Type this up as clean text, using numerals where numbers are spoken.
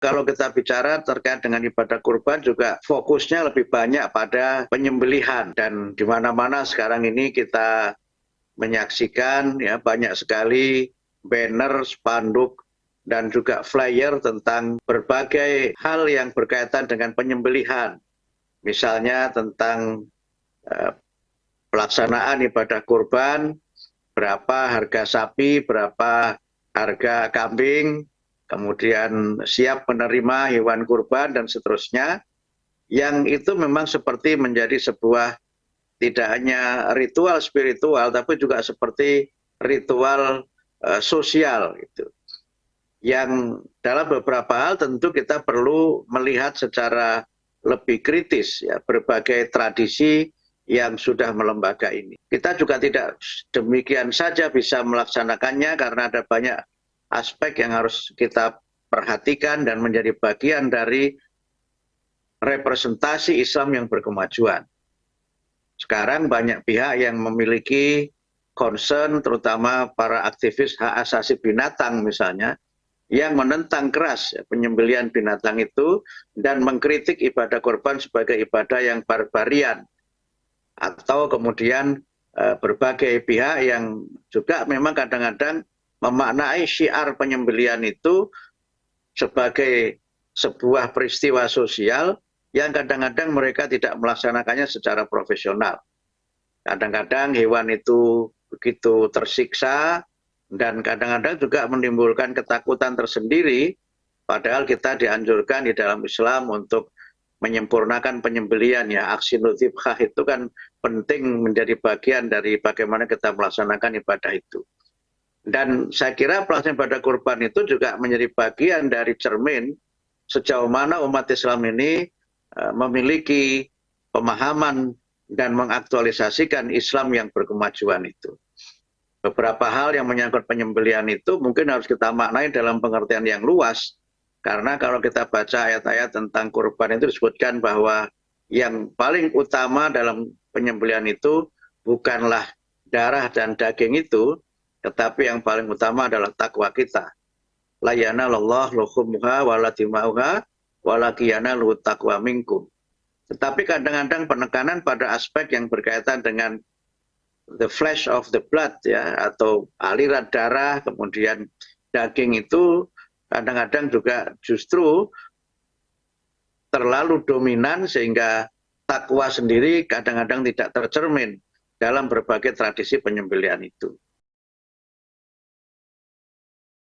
kalau kita bicara terkait dengan ibadah kurban juga fokusnya lebih banyak pada penyembelihan, dan di mana-mana sekarang ini kita menyaksikan ya banyak sekali banner, spanduk dan juga flyer tentang berbagai hal yang berkaitan dengan penyembelihan. Misalnya tentang pelaksanaan ibadah kurban, berapa harga sapi, berapa harga kambing, kemudian siap menerima hewan kurban, dan seterusnya, yang itu memang seperti menjadi sebuah tidak hanya ritual spiritual, tapi juga seperti ritual sosial. Gitu. Yang dalam beberapa hal tentu kita perlu melihat secara lebih kritis ya berbagai tradisi yang sudah melembaga ini. Kita juga tidak demikian saja bisa melaksanakannya karena ada banyak aspek yang harus kita perhatikan dan menjadi bagian dari representasi Islam yang berkemajuan. Sekarang banyak pihak yang memiliki concern, terutama para aktivis hak asasi binatang misalnya, yang menentang keras penyembelihan binatang itu dan mengkritik ibadah kurban sebagai ibadah yang barbarian. Atau kemudian berbagai pihak yang juga memang kadang-kadang memaknai syiar penyembelihan itu sebagai sebuah peristiwa sosial yang kadang-kadang mereka tidak melaksanakannya secara profesional. Kadang-kadang hewan itu begitu tersiksa dan kadang-kadang juga menimbulkan ketakutan tersendiri, padahal kita dianjurkan di dalam Islam untuk menyempurnakan penyembelihan ya. Aksi dzibhah itu kan penting menjadi bagian dari bagaimana kita melaksanakan ibadah itu. Dan saya kira pelaksanaan ibadah kurban itu juga menjadi bagian dari cermin sejauh mana umat Islam ini memiliki pemahaman dan mengaktualisasikan Islam yang berkemajuan itu. Beberapa hal yang menyangkut penyembelihan itu mungkin harus kita maknai dalam pengertian yang luas. Karena kalau kita baca ayat-ayat tentang kurban itu disebutkan bahwa yang paling utama dalam penyembelihan itu bukanlah darah dan daging itu, tetapi yang paling utama adalah takwa kita. La yanallahu luhumuha wala dima'uha walakiyana luhut taqwa minkum. Tetapi kadang-kadang penekanan pada aspek yang berkaitan dengan the flesh of the blood ya, atau aliran darah, kemudian daging itu kadang-kadang juga justru terlalu dominan sehingga takwa sendiri kadang-kadang tidak tercermin dalam berbagai tradisi penyembelihan itu.